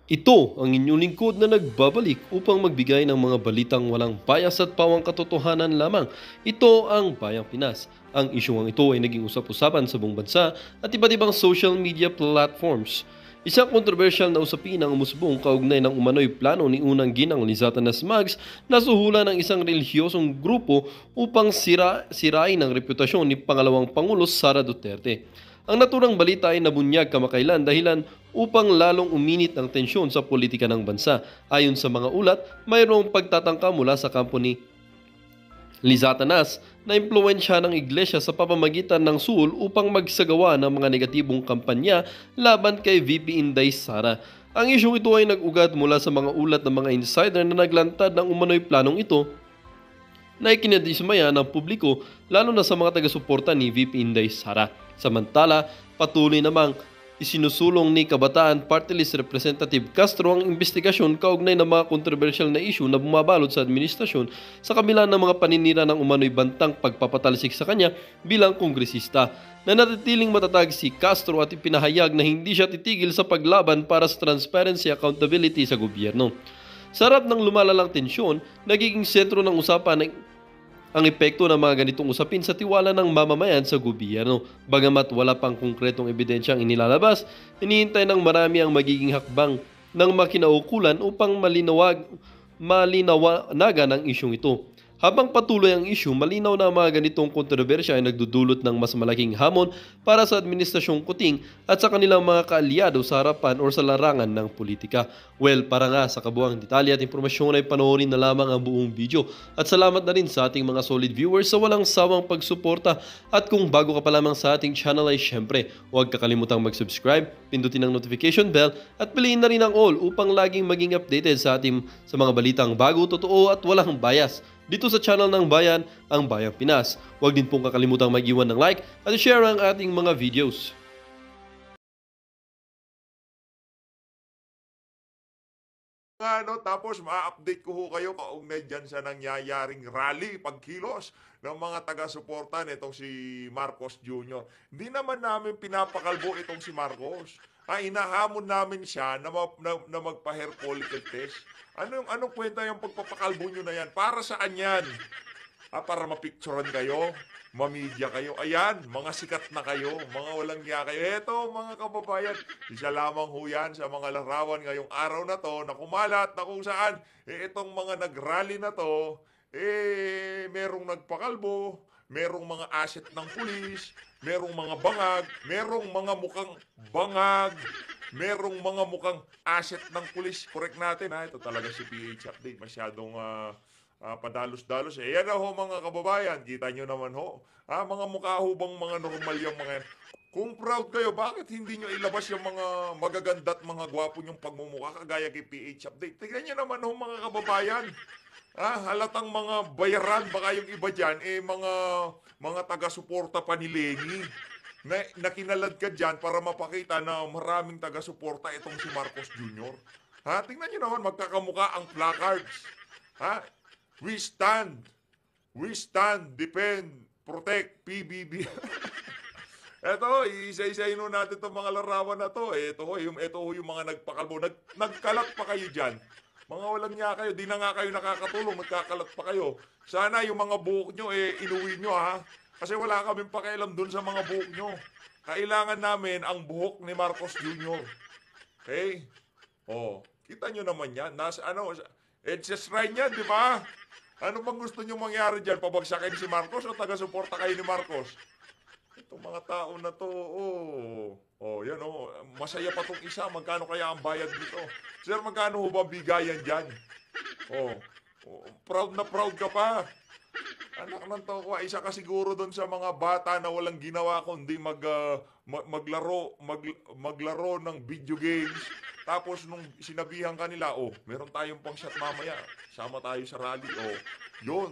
Ito ang inyong lingkod na nagbabalik upang magbigay ng mga balitang walang bias at pawang katotohanan lamang. Ito ang Bayang Pinas. Ang isyong ito ay naging usap-usapan sa buong bansa at iba't ibang social media platforms. Isang kontrobersyal na usapin ang umusbong kaugnay ng umano'y plano ni unang ginang Lizata Nasmags na suhulan ng isang relihiyosong grupo upang sirain ang reputasyon ni pangalawang Pangulo Sara Duterte. Ang naturang balita ay nabunyag kamakailan dahilan upang lalong uminit ang tensyon sa politika ng bansa. Ayon sa mga ulat, mayroong pagtatangka mula sa kampo ni Lizatanas na impluensya ng iglesia sa pamamagitan ng suhol upang magsagawa ng mga negatibong kampanya laban kay VP Inday Sara. Ang isyong ito ay nag-ugat mula sa mga ulat ng mga insider na naglantad ng umano'y planong ito na ikinadismaya ng publiko lalo na sa mga taga-suporta ni VP Inday Sara. Samantala, patuloy namang isinusulong ni Kabataan Party List Representative Castro ang investigasyon kaugnay ng mga kontrobersyal na issue na bumabalot sa administrasyon sa kabila ng mga paninira ng umano'y bantang pagpapatalsik sa kanya bilang kongresista. Nanatitiling matatag si Castro at ipinahayag na hindi siya titigil sa paglaban para sa transparency at accountability sa gobyerno. Sa harap ng lumalalang tensyon, nagiging sentro ng usapan ang epekto ng mga ganitong usapin sa tiwala ng mamamayan sa gobyerno. Bagamat wala pang konkretong ebidensyang inilalabas, hinihintay ng marami ang magiging hakbang ng makinaukulan upang malinawagan ang isyong ito. Habang patuloy ang issue, malinaw na ang mga ganitong kontrobersya ay nagdudulot ng mas malaking hamon para sa administrasyong Kuting at sa kanilang mga kaalyado sa harapan o sa larangan ng politika. Well, para nga sa kabuuang detalye at impormasyon ay panoorin na lamang ang buong video. At salamat na rin sa ating mga solid viewers sa walang sawang pagsuporta. At kung bago ka pa lamang sa ating channel ay syempre, huwag kakalimutang mag-subscribe, pindutin ang notification bell at piliin na rin ang all upang laging maging updated sa mga balitang bago, totoo at walang bias. Dito sa channel ng Bayan, ang Bayang Pinas. Huwag din pong kakalimutang mag-iwan ng like at share ang ating mga videos. Tapos ma-update ko ho kayo kaugnay dyan sa nangyayaring rally, pagkilos ng mga taga-suporta nitong si Marcos Jr. Hindi naman namin pinapakalbo itong si Marcos. Inahamon namin siya na magpa-hair follicle test. Anong kwenta yung pagpapakalbo nyo na yan? Para saan yan? Para mapicturean kayo, mamidya kayo. Ayan, mga sikat na kayo, mga walang niya kayo. Eto, mga kababayan, isa lamang ho yan sa mga larawan ngayong araw na to na kumalat na kung saan, itong mga nag-rally na to, merong nagpakalbo, merong mga asset ng pulis, merong mga bangag, merong mga mukhang bangag, merong mga mukhang asset ng pulis. Correct natin ha, ito talaga si PH Update, masyadong padalos-dalos. Yan ho mga kababayan, kita nyo naman ho. Mga mukha ho bang mga normal yung mga yan? Kung proud kayo, bakit hindi nyo ilabas yung mga magaganda at mga gwapo nyong pagmumukha kagaya kay PH Update? Tignan nyo naman ho mga kababayan. Halatang mga bayaran, baka yung iba dyan, mga taga-suporta pa ni Lenny. Nakinalad ka dyan para mapakita na maraming taga-suporta itong si Marcos Jr. Tingnan nyo naman, magkakamuka ang placards. We stand, defend, protect, PBB. Eto, isa-isahin natin itong mga larawan na to. Ito yung mga nagpakalbo. Nagkalat pa kayo dyan. Mga walang niya kayo, di na nga kayo nakakatulong, nagkakalat pa kayo. Sana yung mga buhok nyo, inuwi nyo ha. Kasi wala kaming pakialam dun sa mga buhok nyo. Kailangan namin ang buhok ni Marcos Jr. Okay? Kita nyo naman yan. It's a shrine yan, di ba? Ano bang gusto nyo mangyari dyan? Pabagsakin si Marcos o taga-suporta kayo ni Marcos? Itong mga tao na to, yan masaya pa tong isa, magkano kaya ang bayad dito? Sir, magkano ho ba bigayan dyan? Proud na proud ka pa. Anak ng toko, isa ka siguro doon sa mga bata na walang ginawa kundi maglaro ng video games. Tapos nung sinabihan kanila, meron tayong pang shot mamaya, sama tayo sa rally, yun.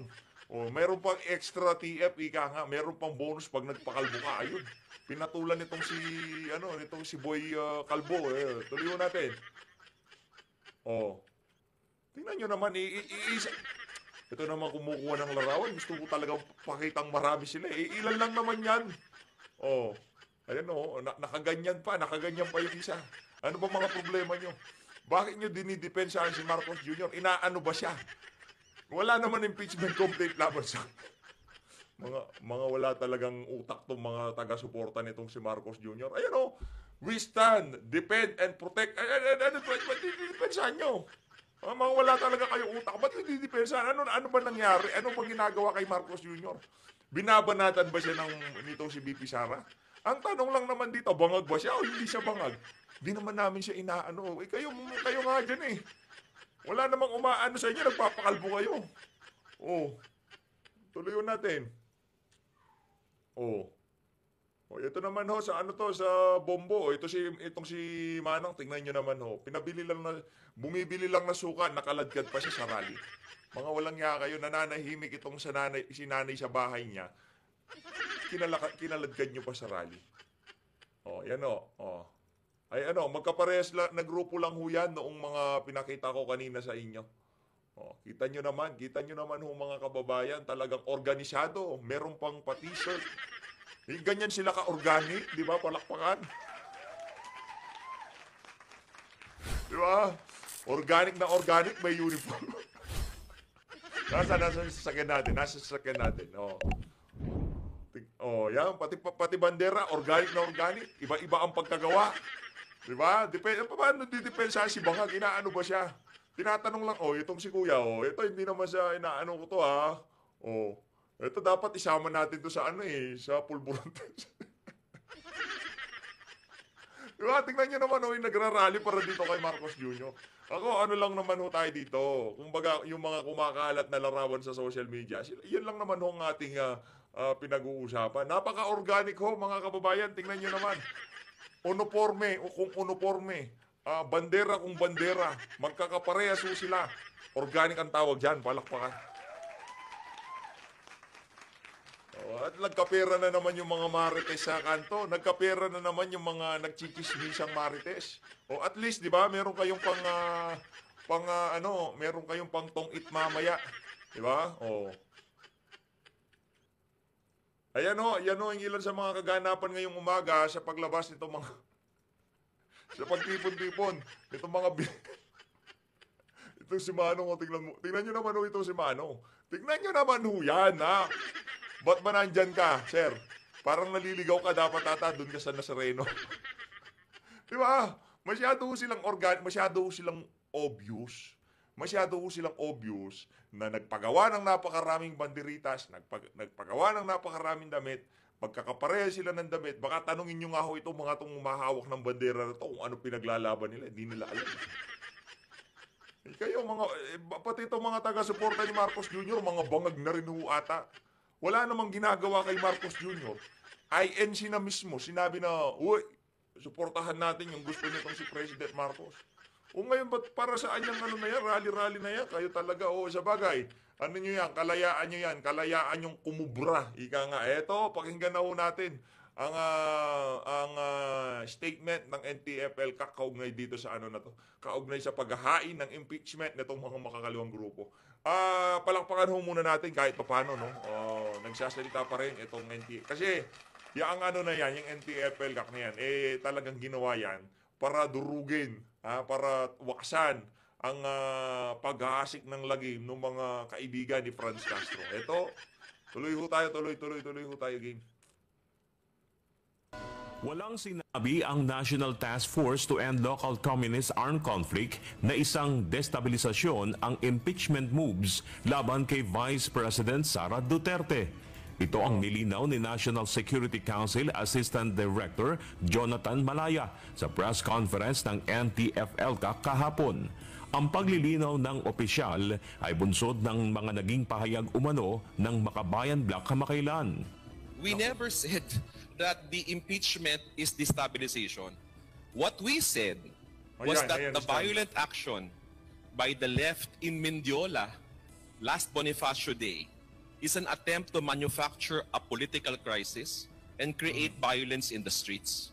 Meron pang extra TF, ika nga, meron pang bonus pag nagpakalbo ka. Ayun, pinatulan nitong si Boy Kalbo. Tuloy natin. Tingnan nyo naman, ito naman kumukuha ng larawan. Gusto ko talagang pakitang marami sila. Ilan lang naman yan. Ayan nakaganyan pa yung isa. Ano ba mga problema nyo? Bakit nyo dinidepensahan si Marcos Jr.? Inaano ba siya? Wala naman impeachment complaint laban sa mga wala talagang utak tong mga taga-suporta nitong si Marcos Jr. Ayan o, we stand, defend, and protect. Ano ba didepensahan nyo? Mga wala talaga kayong utak. Ba't hindi didepensahan? Ano ba nangyari? Ano ba ginagawa kay Marcos Jr.? Binabanatan ba siya nitong si BP Sara? Ang tanong lang naman dito, bangag ba siya o hindi siya bangag? Di naman namin siya inaano. Kayo nga dyan eh. Wala namang umaano sa inyo, nagpapakalbo kayo. Oh, tuloy natin. Oh. Oh, ito naman ho sa sa Bombo. Itong si Manang, tingnan niyo naman ho. Bumibili lang na suka, nakaladkad pa siya sa rally. Mga walang ya kayo, nananahimik itong si nanay sa bahay niya. Kinaladkad niyo pa sa rally. Oh, yan o. Oh. Ay magkaparehas lang, nagrupo lang ho yan noong mga pinakita ko kanina sa inyo. Oh, kita nyo naman ho mga kababayan, talagang organisado, meron pang pa-t-shirt. Ganyan sila ka-organic, di ba? Palakpakan. Di ba? Organic na organic, may uniform. Nasa sasakyan natin. Oh. Oh, yan, pati bandera, organic na organic. Iba-iba ang pagkagawa. Di ba? Paano didepensa si Bangag? Inaano ba siya? Tinatanong lang, itong si Kuya, ito hindi naman siya inaano ko to, ha? Ito dapat isama natin to sa sa pulburontes. Diba? Tingnan nyo naman, yung nagrarally para dito kay Marcos Jr. Ako, lang naman tayo dito. Kumbaga, yung mga kumakalat na larawan sa social media, yan lang naman ang ating pinag-uusapan. Napaka-organic mga kababayan. Tingnan nyo naman. Uniforme. Bandera kung bandera. Magkakaparehas sila. Organic ang tawag dyan. Palakpakan. At nagkapera na naman yung mga marites sa kanto. Nagkapera na naman yung mga nagchikismisang marites. At least, di ba, meron kayong meron kayong pang tong-it mamaya. Di ba? Ayan yung ilan sa mga kaganapan ngayong umaga sa paglabas nitong mga sa pagtipon-tipon. Itong mga itong si Manong, tingnan nyo naman itong si Manong. Tingnan nyo naman yan, ha? Ba't ba nandyan ka, sir? Parang naliligaw ka, dapat doon ka sa Nazareno. Di ba? Masyado silang obvious. Masyado silang obvious na nagpagawa ng napakaraming banderitas, nagpagawa ng napakaraming damit, pagkakapareha sila ng damit, baka tanungin nyo nga itong mga umahawak ng bandera na to kung ano pinaglalaban nila, hindi nila alam. Kayo, pati itong mga taga-suporta ni Marcos Jr., mga bangag na rin ata. Wala namang ginagawa kay Marcos Jr. INC na mismo, sinabi na, uy, suportahan natin yung gusto nitong si President Marcos. Ngayon, ba't para saan yung rally-rally na yan? Kayo talaga, sa bagay. Nyo yan, kalayaan yung kumubra. Ika nga, eto, pakinggan na natin ang statement ng NTFL kaugnay dito sa kaugnay sa paghahain ng impeachment nitong mga makakaliwang grupo. Palakpakan muna natin kahit paano, no? Nagsasalita pa rin itong NTFL. Kasi, yung yung NTFL na yan, talagang ginawa yan para durugin, para waksan ang paghahasik ng lagim ng mga kaibigan ni Franz Castro. Ito, tuloy ho tayo, game. Walang sinabi ang National Task Force to End Local Communist Armed Conflict na isang destabilisasyon ang impeachment moves laban kay Vice President Sara Duterte. Ito ang nilinaw ni National Security Council Assistant Director Jonathan Malaya sa press conference ng NTFL kahapon. Ang paglilinaw ng opisyal ay bunsod ng mga naging pahayag umano ng Makabayan Bloc kamakailan. We never said that the impeachment is destabilization. What we said was that the violent action by the left in Mendiola last Bonifacio Day is an attempt to manufacture a political crisis and create violence in the streets.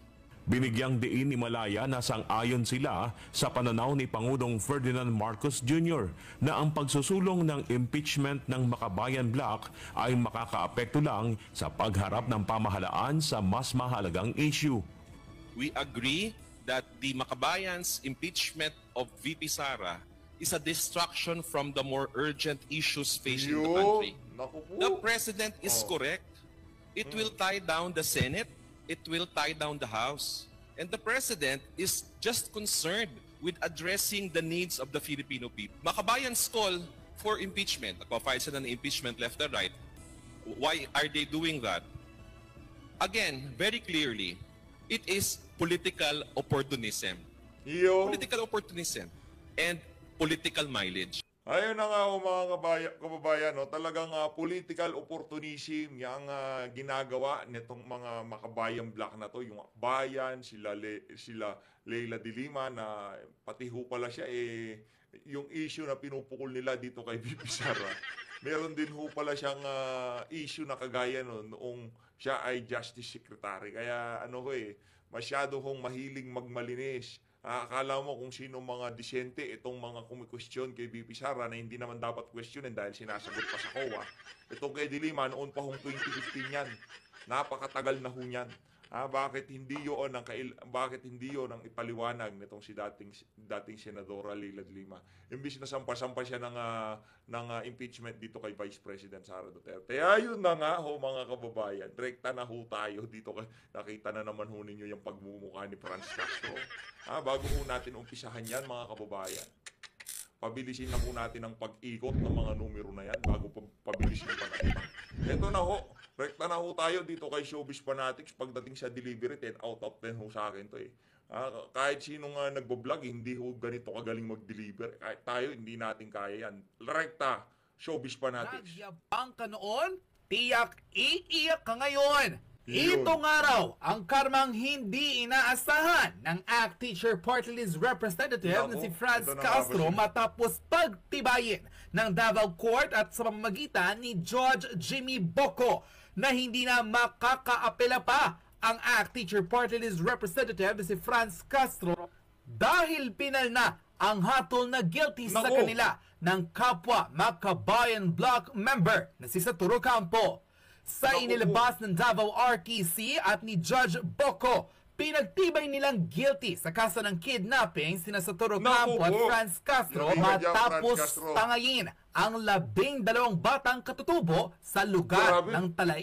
Binigyang diin ni Malaya na sang-ayon sila sa pananaw ni Pangulong Ferdinand Marcos Jr. na ang pagsusulong ng impeachment ng Makabayan Bloc ay makakaapekto lang sa pagharap ng pamahalaan sa mas mahalagang issue. We agree that the Makabayan's impeachment of VP Sara is a distraction from the more urgent issues facing the country. Naku po. The President is correct. It will tie down the Senate. It will tie down the House. And the President is just concerned with addressing the needs of the Filipino people. Makabayan's call for impeachment. Nagpa-file sila ng impeachment left and right. Why are they doing that? Again, very clearly, it is political opportunism. Political opportunism and political mileage. Ayun na nga mga kababayan, no? Talagang political opportunism yung ginagawa nitong mga Makabayan Black na to. Yung Akbayan, sila Leila de Lima na pati ho pala siya yung issue na pinupukol nila dito kay VP Sara. Meron din ho pala siyang issue na kagaya noong siya ay Justice Secretary. Kaya masyado hong mahiling magmalinis. Akala mo kung sino mga disente itong mga kumikwestiyon kay VP Sara na hindi naman dapat questionin dahil sinasagot pa sa COA. Itong kay de Lima, noon pa hong 2015 yan. Napakatagal na ho yan. Bakit hindi yun ang ipaliwanag nitong si dating Senadora Leila de Lima? Imbis na sampa-sampa siya ng impeachment dito kay Vice President Sara Duterte. Ayun na nga ho mga kababayan. Direkta na ho tayo dito. Nakita na naman ho ninyo yung pagmumukha ni Franz Castro. Bago ho natin umpisahan yan mga kababayan, pabilisin na po natin ang pag-ikot ng mga numero na yan bago pabilisin pa natin. Ito na ho. Rekta na ho tayo dito kay Showbiz Fanatics. Pagdating sa delivery, 10 out of 10 ho sa akin to kahit sinong nagbablog, hindi ho ganito kagaling mag-deliver. Kahit tayo, hindi natin kaya yan. Rekta, Showbiz Fanatics. Nagyabang ka noon, tiyak iiyak ka ngayon. Yun. Ito nga raw ang karmang hindi inaasahan ng ACT Teacher Party List Representative na si Franz Castro matapos pagtibayin ng Davao Court at sa pamamagitan ni Judge Jimmy Boco na hindi na makakaapela pa ang ACT Teacher Party List Representative na si Franz Castro dahil pinal na ang hatol na guilty sa kanila ng kapwa Makabayan Block member na si Saturo Campo. Sa inilabas ng Davao RTC at ni Judge Boco, pinagtibay nilang guilty sa kaso ng kidnapping sina Saturo Campo at Franz Castro matapos tangayin ang 12 batang katutubo sa lugar ng Talay.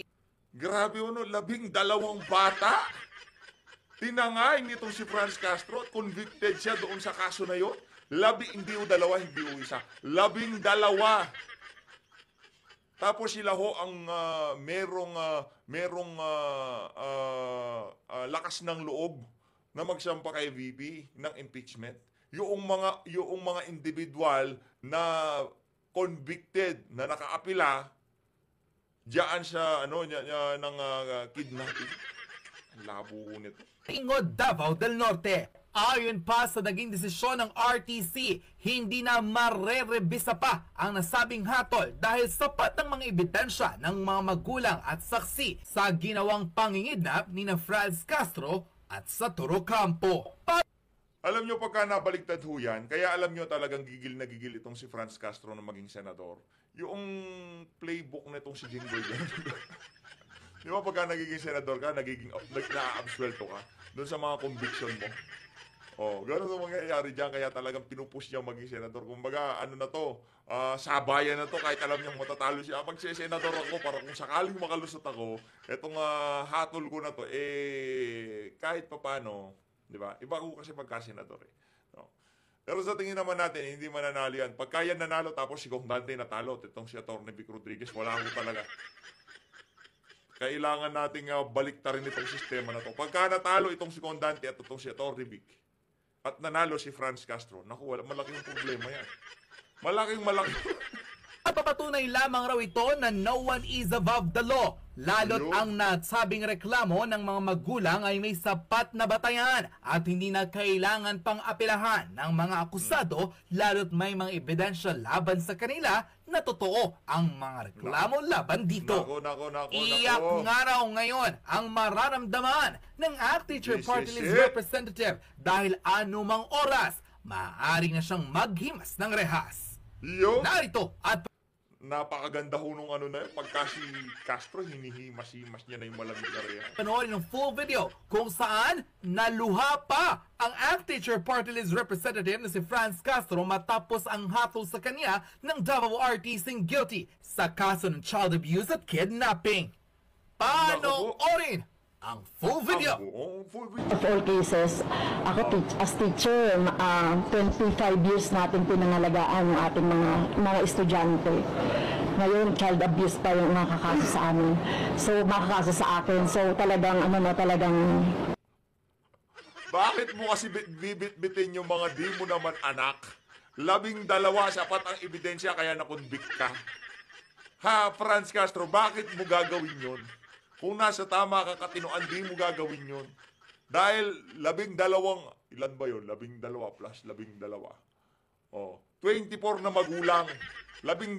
Grabe 12 bata? Tinangay nitong si Franz Castro at convicted siya doon sa kaso na yun. Hindi o dalawa, hindi o isa. 12. Tapos sila ho ang merong lakas ng loob na magsampa kay VP ng impeachment. Yung mga individual na convicted na nakaapila diyan sa ng kidnapping. Ang labo nito. Tingod Davao del Norte. Ayon pa sa naging desisyon ng RTC, hindi na marerebisa pa ang nasabing hatol dahil sapat ng mga ebidensya ng mga magulang at saksi sa ginawang pangingidnap ni Franz Castro at Saturo Campo. Alam nyo pagka nabaliktad ho yan, kaya alam nyo talagang gigil na gigil itong si Franz Castro na maging senador. Yung playbook na itong si Jinggoy yan. Di ba pagka nagiging senador ka, na-absuelto ka doon sa mga conviction mo. Gano'n ang mangyayari dyan, kaya talagang pinupush niya maging senador. Kumbaga, sabayan na to, kahit alam niyang matatalo siya. Magse-senador ako para kung sakaling makalusot ako, etong hatol ko na to, kahit papano, di ba? Iba ko kasi pagka-senador Pero sa tingin naman natin, hindi mananalo yan. Pagka yan nanalo, tapos si Kong Dante natalo, itong si Atty. Vic Rodriguez, wala ko talaga. Kailangan nating baliktarin itong sistema na to. Pagka natalo itong si Kong Dante at itong si Atty. Vic, at nanalo si Franz Castro, naku, malaking problema yan. Malaking. Papatunay lamang raw ito na no one is above the law. Lalo't ang nasabing reklamo ng mga magulang ay may sapat na batayan at hindi na kailangan pang apelahan ng mga akusado lalo't may mga ebidensya laban sa kanila na totoo ang mga reklamo laban dito. Iyak nga raw ngayon ang mararamdaman ng ACT Teacher Party List Representative dahil anumang oras maaari na siyang maghimas ng rehas. Narito at napakaganda ho nung ano na yun. Pagka si Castro, hinihimas-himas niya na yung malamig na reha. Panoorin ng full video kung saan naluha pa ang ACT-Teacher Party List Representative na si Franz Castro matapos ang hatol sa kanya ng Davao RTCing guilty sa kaso ng child abuse at kidnapping. Panoorin ang full video. Full video. Of all cases, ako as teacher, 25 years natin pinangalagaan yung ating mga estudyante. Ngayon, child abuse pa yung nakakaso sa amin. So, makakaso sa akin. So, talagang, Bakit mo kasi bibit-bitin yung mga di mo naman anak? 12 sapat ang ebidensya kaya na-convict ka. Ha, Franz Castro, bakit mo gagawin yun? Kung nasa tama ka katinoan, di mo gagawin yun. Dahil 12, ilan ba yun? 12 plus 12. Oh, 24 na magulang. 12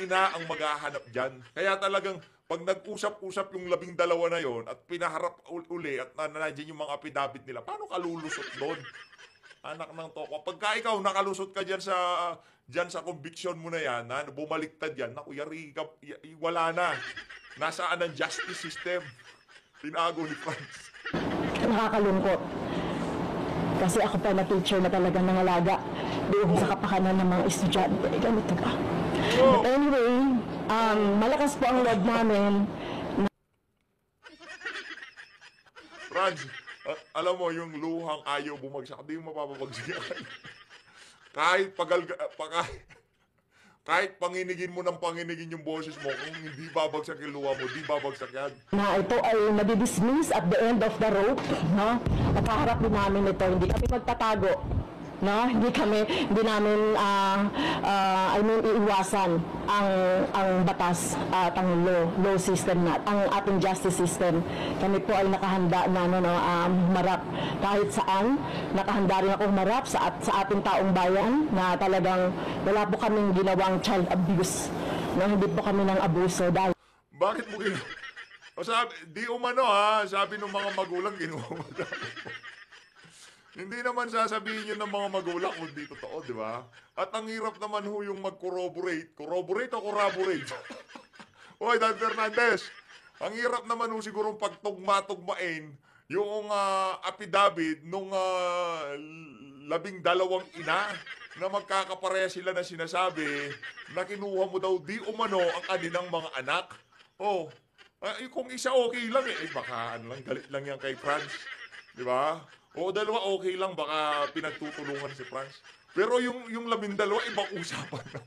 ina ang maghahanap dyan. Kaya talagang pag nag-usap-usap yung 12 na yon at pinaharap uli at nandiyan yung mga apidabit nila, paano ka lulusot doon? Anak ng toko. Pagka ikaw nakalusot ka dyan sa conviction mo na yan, bumaliktad yan, naku, yari ka, wala na. Nasaan ang justice system? Tinago ni Franz. nakakalungkot. Kasi ako pa na teacher na talagang nangalaga doon sa kapakanan ng mga estudyante. Ganito ka. But anyway, malakas po ang loob namin. Franz, alam mo, yung luhang ayaw bumagsak, di mo mapapabagsakan. Kahit panginigin mo ng panginigin yung boses mo, kung hindi babagsak yung luha mo, di babagsak yan. Na ito ay nadidismiss at the end of the rope, no? Nakaharap din namin ito, hindi kami magtatago, no? Hindi namin iiwasan ang batas at ang law system na, ang ating justice system. Kami po ay nakahanda na marap kahit saan. Nakahanda rin akong marap sa ating taong bayan na talagang wala po kaming ginawang child abuse. No? Hindi po kami ng abuso dahil Bakit mo ginawa? O sabi, di umano sabi ng mga magulang ginawa mo. Hindi naman sasabihin yun ng mga magulang kung di totoo, di ba? At ang hirap naman ho yung mag-corroborate. Corroborate o corroborate? Oy, Dan Fernandez, ang hirap naman ho sigurong pagtugma-tugmain yung affidavit nung 12 ina na magkakapareha sila na sinasabi na kinuha mo daw di umano ang kanilang mga anak. Oh, kung isa okay lang baka galit lang yan kay Franz. Di ba? O dalawa okay lang, baka pinagtutulungan si Franz. Pero yung 12, ibang usapan na.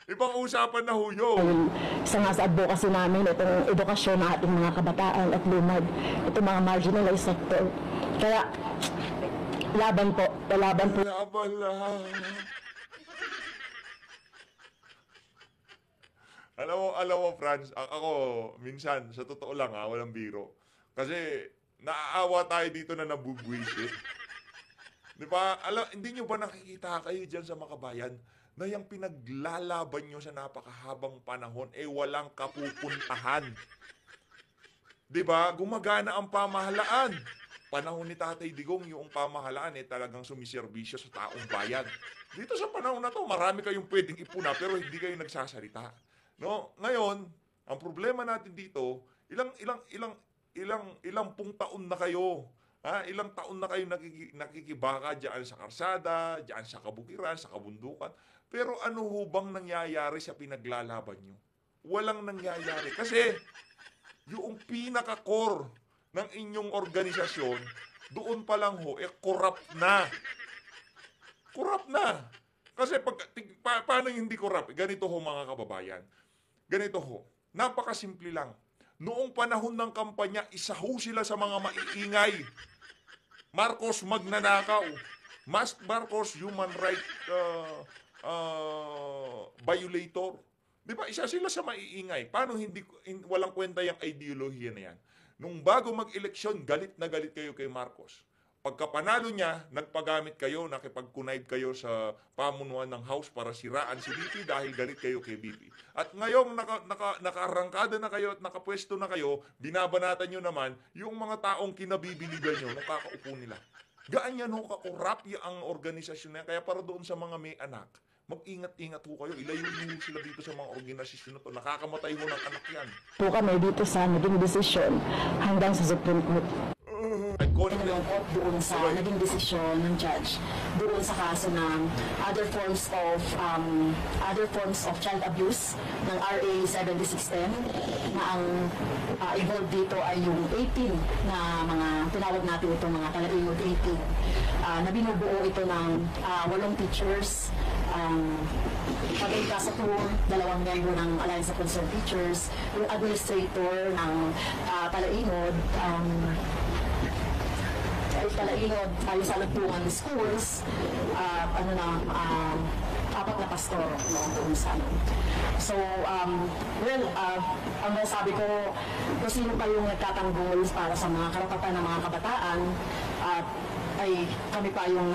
Ibang usapan na ho yun. isa nga sa advocacy namin itong edukasyon ng ating mga kabataan at lumad, itong mga marginalized sector. Kaya, laban po. Laban lang. Alam mo, Franz, ako, minsan, sa totoo lang walang biro. Kasi, naaawa tayo dito na nabubwisit. Di ba? Hindi nyo ba nakikita kayo dyan sa makabayan na yung pinaglalaban nyo sa napakahabang panahon walang kapupuntahan? Di ba? Gumagana ang pamahalaan. Panahon ni Tatay Digong, yung pamahalaan talagang sumiserbisyo sa taong bayan. Dito sa panahon na to, marami kayong pwedeng ipuna pero hindi kayo nagsasalita. No? Ngayon, ang problema natin dito, ilang pung taon na kayo. Ilang taon na kayo nakikibaka diyan sa karsada, diyan sa kabukiran, sa kabundukan. Pero ano ho bang nangyayari sa pinaglalaban nyo? Walang nangyayari. Kasi yung pinaka-core ng inyong organisasyon, doon pa lang ho, corrupt na. Corrupt na. Kasi paano hindi corrupt? Ganito ho mga kababayan. Ganito ho. Napakasimple lang. Noong panahon ng kampanya, isa ho sila sa mga maiingay. Marcos magnanakaw. Marcos human right violator. Di ba? Isa sila sa maiingay. Paano walang kwenta yung ideolohiya na yan? Nung bago mag-eleksyon, galit na galit kayo kay Marcos. Pagkapanalo niya, nagpagamit kayo, nakipag-connive kayo sa pamunuan ng House para siraan si BP dahil galit kayo kay BP. At ngayong nakaarangkada na kayo at nakapwesto na kayo, binabanatan nyo naman yung mga taong kinabibiligan nyo, nakakaupo nila. Gaan yan ho, kakurap ang organisasyon na yan. Kaya para doon sa mga may anak, mag-ingat-ingat ho kayo. Ilayo niyo sila dito sa mga organisasyon na to. Nakakamatay ho ng anak yan. Po kami dito sa naging desisyon hanggang sa Supreme Court. Ay, Nalungkot doon sa naging desisyon ng judge doon sa kaso ng other forms of child abuse ng RA 7610 na ang involved dito ay yung 18 na mga tinawag natin itong mga talaingod 18 na binubuo ito ng 8 teachers, pag-ikasatur, 2 miyembro ng Alliance of Concerned Teachers, yung administrator ng Talaingod, tayo sa Lagpungan Schools, 4 na pastor, no, doon sa ano. So, ang sabi ko, kung sino pa yung nagtatanggol para sa mga karapatan ng mga kabataan, ay kami pa yung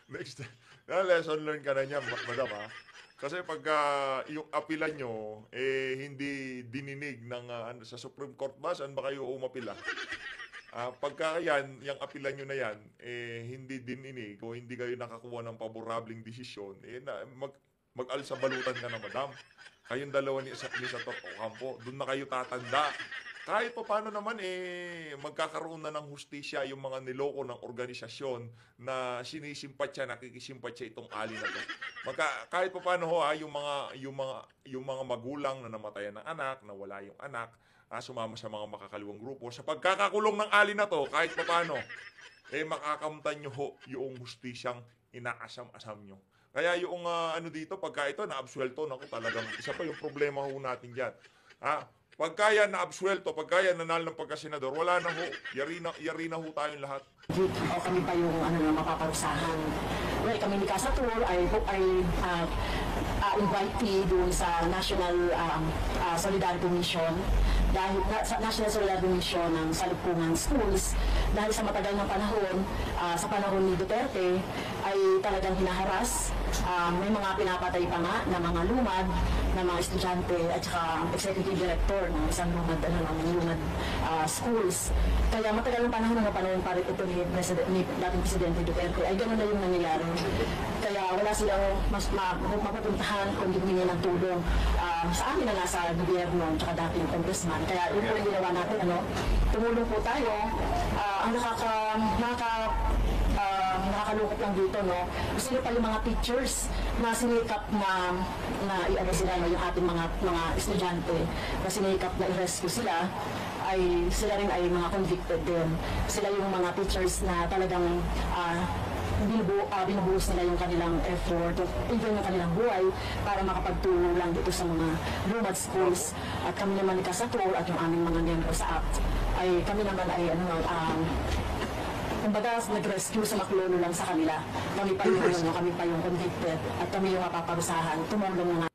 Next, lesson learned ka na niya, madam, ha? Kasi pagka yung apila nyo, hindi dininig ng, sa Supreme Court ba, saan ba kayo umapila? Pagka yan, yung apila nyo na yan, hindi dininig o hindi kayo nakakuha ng paborableng desisyon, mag-alsa balutan ka na, madam. Kayong dalawa ni Senator Ocampo, doon na kayo tatanda. Kahit pa paano naman, magkakaroon na ng hustisya yung mga niloko ng organisasyon na sinisimpatya, nakikisimpatya itong ali na to. Kahit pa paano ho, yung mga magulang na namatayan ng anak, na wala yung anak, sumama sa mga makakaliwang grupo, sa pagkakakulong ng ali na to, kahit pa paano, makakamtan nyo ho yung hustisyang inaasam-asam nyo. Kaya yung dito, pagka ito na-absuelto, naku, talagang isa pa yung problema ho natin dyan. Pagka yan na-absuelto, pagka yan nanalo ng pagkasenador, wala na ho. Yari na ho tayong lahat. O kami pa yung mapaparusahan. Well, kami ni Casatur ay invitee doon sa National Solidarity Mission dahil sa National Solidarity Mission ng Salugpungan Schools dahil sa matagal ng panahon, sa panahon ni Duterte ay talagang hinaharas. May mga pinapatay pa nga na mga lumad na mga estudyante at saka executive director ng isang lumad schools. Kaya matagal ng panahon pa rin ito ni dating Presidente Duterte ay gano'n na yung nangyayari. Kaya wala silang mapupuntahan kung humingi ng tulong sa amin na nasa gobyerno at saka dating congressman. Kaya yun po yung ginawa natin, tumulong po tayo. Ang nakakalungkot lang dito, no? Sino pa yung mga teachers na sinikap na sila, no? Yung ating mga estudyante na sinikap na i-rescue sila, ay sila rin ay mga convicted din. Sila yung mga teachers na talagang binubuhos nila yung kanilang effort, even yung kanilang buhay para makapagtulong lang dito sa mga lumad schools. At kami naman ni Casatur at yung aming mga miyembro sa ACT, ay kami naman ay kumbaga nag-rescue sa maklolo lang sa kanila. Kami pa yung convicted at kami yung mapaparusahan. Tumulong na.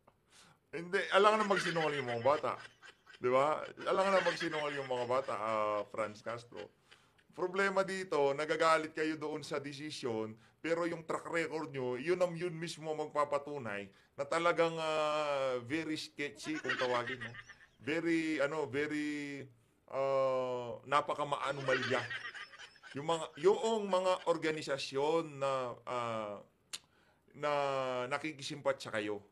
Hindi, alangan na magsinungal yung mga bata. Di ba? Alangan na magsinungal yung mga bata, Franz Castro. Problema dito, nagagalit kayo doon sa desisyon, pero yung track record nyo, yun mismo magpapatunay na talagang very sketchy kung tawagin mo. Very napaka-maanumalya. Yung mga organisasyon na nakikisimpatya kayo,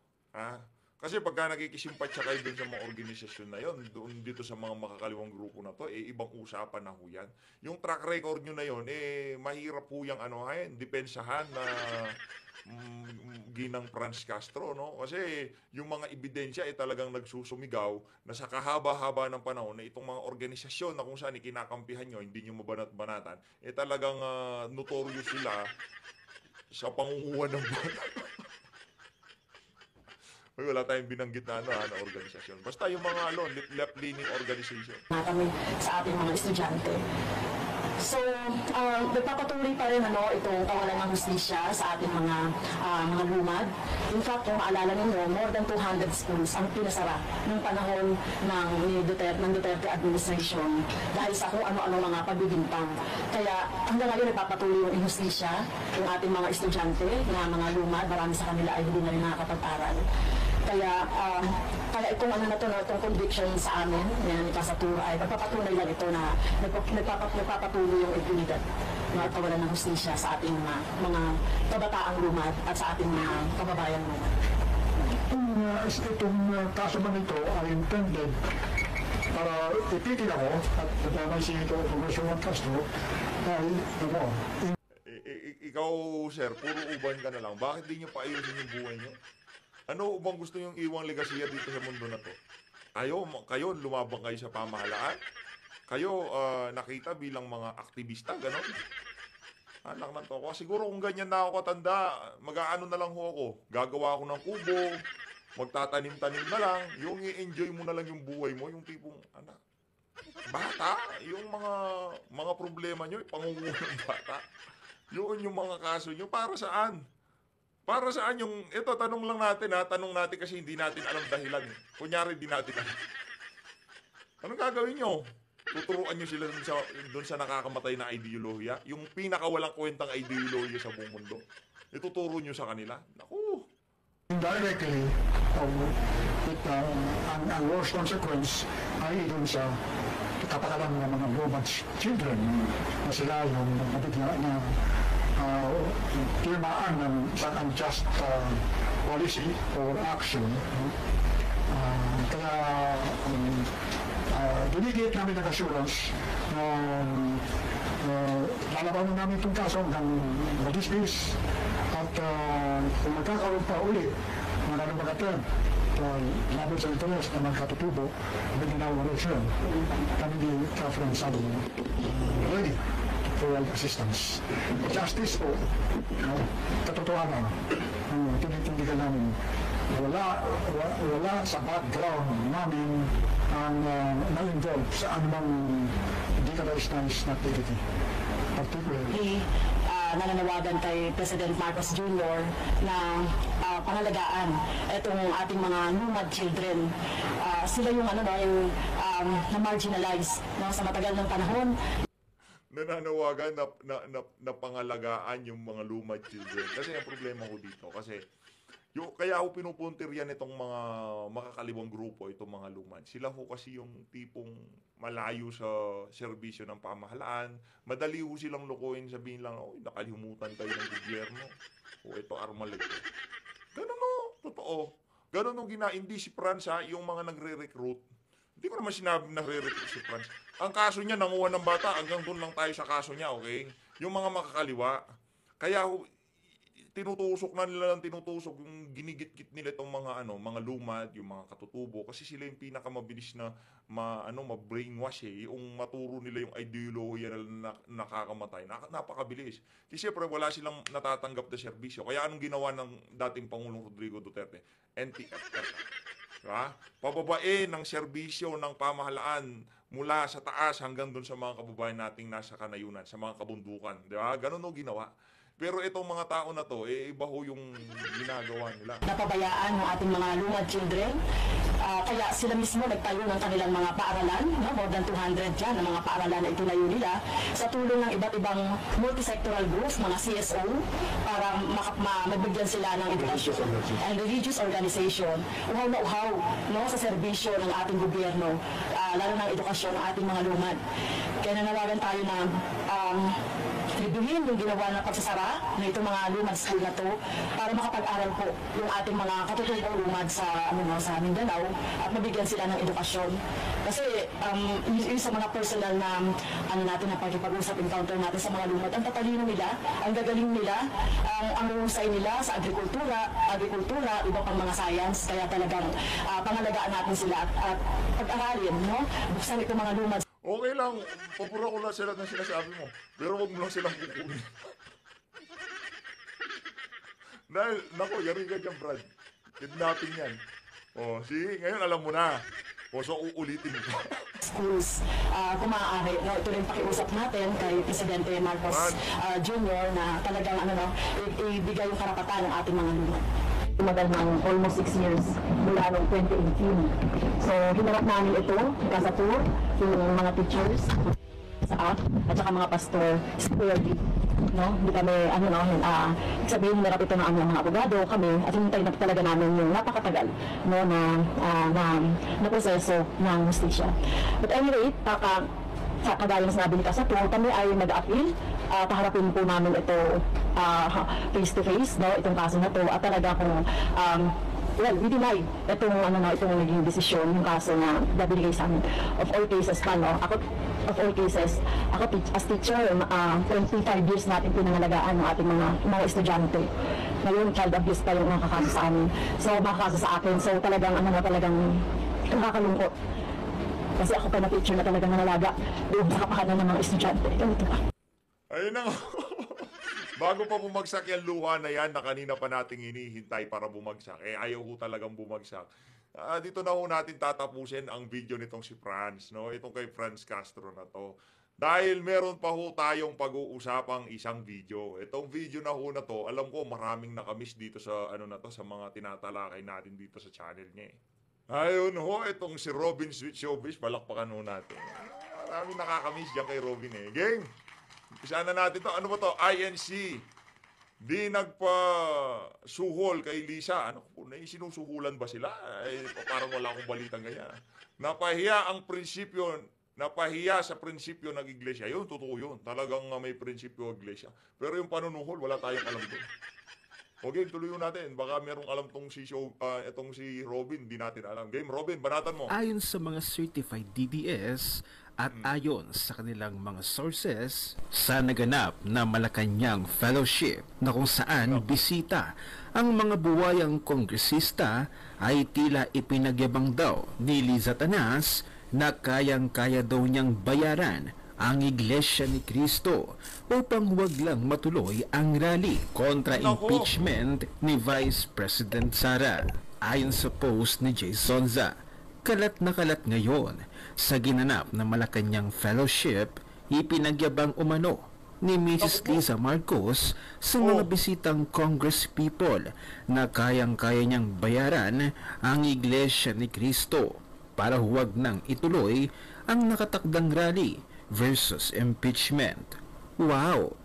kasi pagka nakikisimpatya kayo dun sa mga organisasyon na yon, doon dito sa mga makakaliwang grupo na to, ibang usapan na ho yan. Yung track record nyo na yon, mahirap po yung depensahan na ginang Franz Castro, no? Kasi yung mga ebidensya talagang nagsusumigaw na sa kahaba-haba ng panahon na itong mga organisasyon na kung saan kinakampihan nyo, hindi nyo mabanat-banatan, talagang notorious sila sa pangunguha ng bata. Wala tayong binanggit na organisasyon. Basta yung mga left-leaning organization. Kami sa ating mga estudyante. So, nagpapatuloy pa rin itong kawalan ng hustisya sa ating mga lumad. In fact, kung maalala ninyo, more than 200 schools ang pinasara ng panahon ng Duterte administration dahil sa kung ano-ano mga pagbibintang. Kaya hanggang ngayon nagpapatuloy yung inhustisya yung ating mga estudyante na mga lumad. Marami sa kanila ay hindi na rin nakakapag-aral. Kaya itong itong conviction sa amin, ni Casatur, ay nagpapatunay lang ito na nagpapatuloy yung impunidad no, at kawalan ng hustisya sa ating mga kabataang lumad at sa ating mga kababayang lumad. Itong kaso man ito ay intended para itigil ako at may si Congresswoman Castro ay Ikaw, sir, puro uban ka na lang. Bakit di nyo paayusin yung buhay nyo? Ano bang gusto yung iwang legasiya dito sa mundo na to? Kayo, lumabang kayo sa pamahalaan? Kayo, nakita bilang mga aktivista, gano'n? Anak ng toko. Siguro kung ganyan na ako katanda, mag-aano na lang ho ako. Gagawa ako ng kubo, magtatanim-tanim na lang, yung i-enjoy mo na lang yung buhay mo, yung tipong, anak, bata, yung mga problema nyo, pangungunan ng bata. Yun yung mga kaso nyo, para saan? Para saan yung, ito, tanong lang natin ha, tanong natin kasi hindi natin alam dahilan. Kunyari, hindi natin alam. Anong gagawin nyo? Tuturuan nyo sila dun sa nakakamatay na ideolohiya? Yung pinakawalang kwentang ideolohiya sa buong mundo? Ituturo nyo sa kanila? Naku! indirectly, ang worst consequence ay dun sa kapakalan ng mga lumad children na sila yung nabigla na tinamaan ng isang unjust policy or action. Kaya binigit namin ng assurance na lalabanan namin itong kaso hanggang madismiss at kung magkakaroon pa uli mga term laban sa interes na magkatutubo may ginawa rin siya kami di Catherine sabi ready for assistance. Justice po, katotohanan, tinitindigan namin, wala sa background namin ang na-involve sa anumang decolonized activity. Particularly, nananawagan kay President Marcos Jr. na pangalagaan itong ating mga lumad children. Sila yung na-marginalize sa matagal ng panahon. Nananawagan na pangalagaan yung mga lumad children. Kasi ang problema ko dito, kasi kaya ako pinupuntiryan itong mga makakalibang grupo, itong mga lumad. Sila ho kasi yung tipong malayo sa serbisyo ng pamahalaan. Madali ho silang lokohin, sabihin lang, nakalimutan tayo ng gobyerno. Ito armalit. Ganun o, totoo. Ganun o hindi si Franz yung mga nagre-recruit. Hindi ko naman sinabi na nagre-recruit si Franz. Ang kaso niya, nanguha ng bata, hanggang doon lang tayo sa kaso niya, okay? Yung mga makakaliwa. Kaya tinutusok na nila ng tinutusok yung ginigit-git nila itong mga lumad, yung mga katutubo kasi sila yung pinakamabilis na ma-brainwash yung maturo nila yung ideolohiya na nakakamatay. Napakabilis. Kasi siyempre wala silang natatanggap na serbisyo. Kaya anong ginawa ng dating Pangulong Rodrigo Duterte? NTFR. Diba? Pababae ng serbisyo ng pamahalaan mula sa taas hanggang doon sa mga kababayan nating nasa kanayunan, sa mga kabundukan. Diba? Ganun o ginawa. Pero itong mga tao na to, iba ho yung ginagawa nila. Napabayaan ng ating mga lumad children. Kaya sila mismo nagtayo ng kanilang mga paaralan, more than 200 dyan, ng mga paaralan na itinayo nila, sa tulong ng iba't ibang multisectoral groups, mga CSO, para mabigyan sila ng edukasyon. And religious organization, uhaw na uhaw sa serbisyo ng ating gobyerno, lalo ng edukasyon ng ating mga lumad. Kaya nanawagan tayo na tribuhin yung ginawa ng pagsasara na itong mga lumad school na to para makapag-aral po yung ating mga katutubong lumad sa Mindanao at mabigyan sila ng edukasyon. Kasi yung sa mga personal na natin na pagkipag-usap, encounter natin sa mga lumad, ang tatalino nila, ang gagaling nila, ang husay nila sa agrikultura, iba pang mga science, kaya talagang pangalagaan natin sila at pag-aralin, buksan itong mga lumad. Okay lang, papura ko lang sila ng sinasabi mo. Pero huwag mo lang silang kukunin. Dahil, yari ka dyan, Brad. Kidnapping yan. Sige, ngayon alam mo na. So, uulitin mo. Schools, kung maaari, ito rin pakiusap natin kay Presidente Marcos Jr. na talagang ibigay yung karapatan ng ating mga lumad. Tumagal ng almost 6 years mula noong 2018. So, hinarap namin ito, kasi tour, yung mga teachers sa at saka mga pastor, squarely. Hindi kami, sabihin hinarap ito ng aming mga abogado, kami, at hinintay na talaga namin yung napakatagal na proseso ng justisya. But anyway, sa kagaya na sinabi ni Kasato, kami ay nag-appeal. Taharapin po namin ito face-to-face, no, itong kaso na to. At talaga kung well, we deny itong naging desisyon, yung kaso na binigay sa amin. Of all cases pa, no, ako as teacher, 25 years natin pinangalagaan ng ating mga estudyante. Ngayon, child abuse pa yung nakakaso sa amin. So, makakaso sa akin. So, talagang nakakalungkot. Kasi ako pa na teacher na talagang nangalaga doon sa kapakanan ng mga estudyante. Ganito pa. Ayun na. Bago pa bumagsak yung luha na yan na kanina pa nating hinihintay para bumagsak, ayaw ho talagang bumagsak. Dito na ho natin tatapusin ang video nitong si Franz, no? Itong kay Franz Castro na to. Dahil meron pa ho tayong pag-uusapang isang video. Itong video na ho na to, alam ko maraming nakamiss dito sa sa mga tinatalakay natin dito sa channel niya. Ayun ho, itong si Robin Sweet Showbiz, palakpakan ho natin. Maraming nakakamiss dyan kay Robin Game. Umpisa na natin to. Ano ba to? INC. Di nagpa-suhol kay Lisa. Ano po, sinusuhulan ba sila? Parang wala akong balitang ganyan. Napahiya sa prinsipyo ng iglesia. Yun, totoo yun. Talagang may prinsipyo ng iglesia. Pero yung panunuhol, wala tayong alam doon. Okay, tuloy natin. Baka merong alam itong si Robin, di natin alam. Game, Robin, banatan mo. Ayon sa mga certified DDS at ayon sa kanilang mga sources, sa naganap na Malacanang Fellowship na kung saan bisita ang mga buwayang kongresista ay tila ipinagyabang daw ni Liza Tanas na kayang-kaya daw niyang bayaran ang Iglesia ni Cristo upang huwag lang matuloy ang rally kontra impeachment ni Vice President Sara. Ayon sa post ni Jay Sonza, kalat na kalat ngayon sa ginanap na Malacanang Fellowship, ipinagyabang umano ni Mrs. Liza Marcos sa mga bisitang congresspeople na kayang-kaya niyang bayaran ang Iglesia ni Cristo para huwag nang ituloy ang nakatakdang rally versus impeachment. Wow!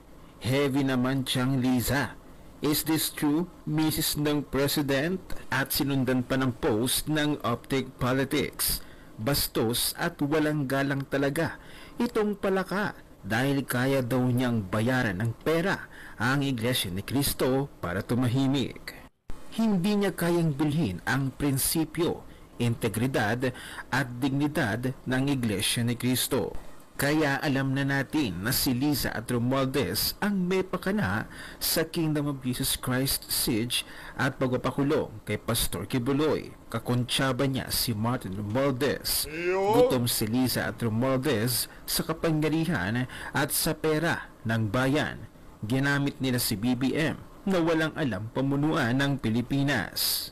Heavy naman siyang Liza. Is this true, Mrs. ng President? At sinundan pa ng post ng Optic Politics. Bastos at walang galang talaga itong palaka dahil kaya daw niyang bayaran ng pera ang Iglesia ni Cristo para tumahimik. Hindi niya kayang bilhin ang prinsipyo, integridad at dignidad ng Iglesia ni Cristo. Kaya alam na natin na si Liza at Romualdez ang may pakana sa Kingdom of Jesus Christ siege at pagpapakulong kay Pastor Kibuloy. Kakontsaba niya si Martin Romualdez. Gutom si Liza at Romualdez sa kapangyarihan at sa pera ng bayan. Ginamit nila si BBM na walang alam pamunuan ng Pilipinas.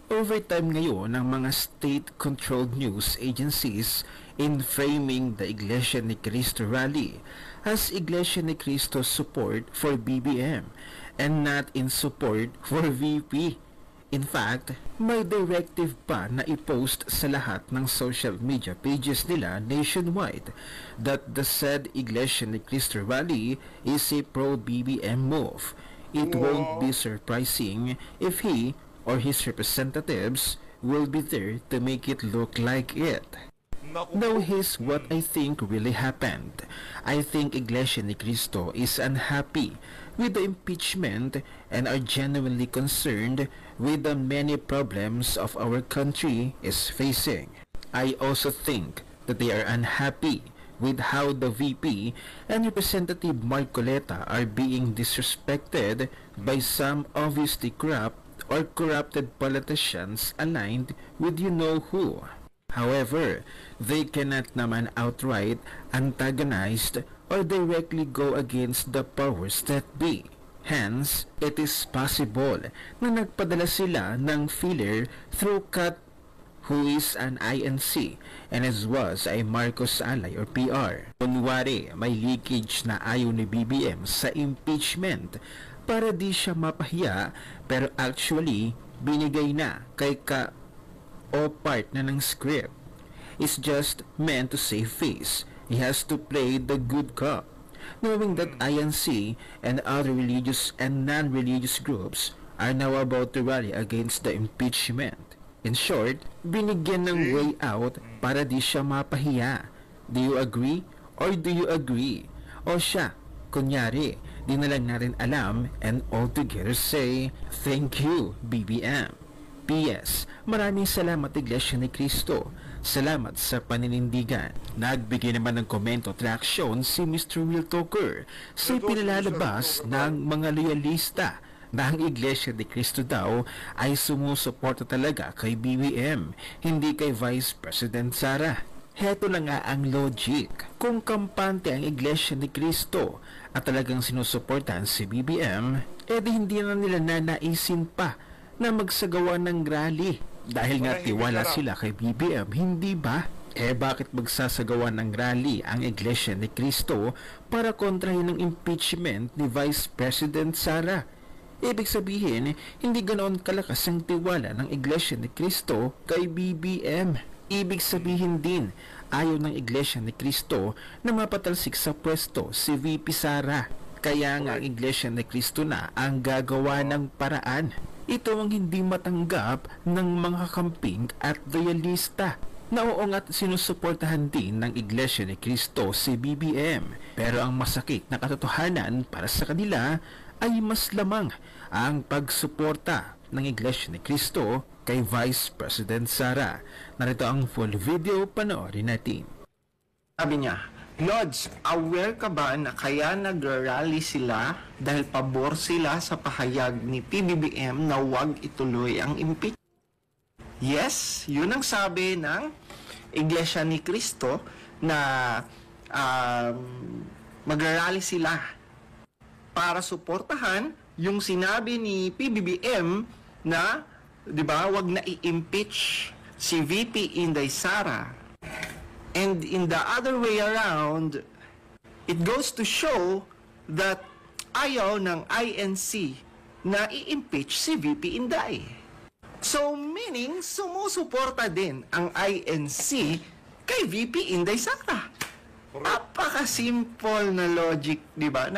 Overtime ngayon ng mga state-controlled news agencies in framing the Iglesia ni Cristo rally as Iglesia ni Cristo support for BBM and not in support for VP. In fact, may directive pa na i-post sa lahat ng social media pages nila nationwide that the said Iglesia ni Cristo rally is a pro-BBM move. It won't be surprising if he or his representatives will be there to make it look like it. Now here's what I think really happened. I think Iglesia ni Cristo is unhappy with the impeachment and are genuinely concerned with the many problems of our country is facing. I also think that they are unhappy with how the VP and Representative Marcoleta are being disrespected by some obviously corrupt or corrupted politicians aligned with you know who. However, they cannot naman outright antagonize or directly go against the powers that be. Hence, it is possible na nagpadala sila ng filler through Kat, who is an INC and as was ay Marcos Alay or PR. Kunwari, may leakage na ayaw ni BBM sa impeachment para di siya mapahiya, pero actually, binigay na kay Ka o part na ng script. It's just meant to save face. He has to play the good cop, knowing that INC and other religious and non-religious groups are now about to rally against the impeachment. In short, binigyan ng way out para di siya mapahiya. Do you agree? Or do you agree? O siya, kunyari, di na lang natin alam and all together say, thank you, BBM. P.S. Maraming salamat Iglesia ni Cristo. Salamat sa paninindigan. Nagbigay naman ng komento at reaksyon si Mr. Will Talker sa pinalalabas ng mga loyalista na ang Iglesia ni Cristo daw ay sumusuporta talaga kay BBM, hindi kay Vice President Sara. Heto na nga ang logic. Kung kampante ang Iglesia ni Cristo at talagang sinusuportahan si BBM, edi hindi na nila nanaisin pa na magsagawa ng rally. Dahil nga tiwala sila kay BBM, hindi ba? Bakit magsasagawa ng rally ang Iglesia ni Cristo para kontrahin ang impeachment ni Vice President Sara? Ibig sabihin, hindi ganoon kalakas ang tiwala ng Iglesia ni Cristo kay BBM. Ibig sabihin din, ayaw ng Iglesia ni Cristo na mapatalsik sa pwesto si VP Sara. Kaya nga ang Iglesia ni Cristo na ang gagawa ng paraan. Ito ang hindi matanggap ng mga kamping at loyalista. Na oo nga't sinusuportahan din ng Iglesia ni Cristo si BBM. Pero ang masakit na katotohanan para sa kanila ay mas lamang ang pagsuporta ng Iglesia ni Cristo kay Vice President Sara. Narito ang full video, panoorin natin. Sabi niya, Lods, aware ka ba na kaya nag-rally sila dahil pabor sila sa pahayag ni PBBM na huwag ituloy ang impeachment? Yes, yun ang sabi ng Iglesia ni Cristo na mag-rally sila para suportahan yung sinabi ni PBBM na, di ba, wag na i-impeach si VP Inday Sara. And in the other way around, it goes to show that ayaw ng INC na i-impeach si VP Inday. So meaning, sumusuporta din ang INC kay VP Inday Sara. Napaka-simple na logic, di ba?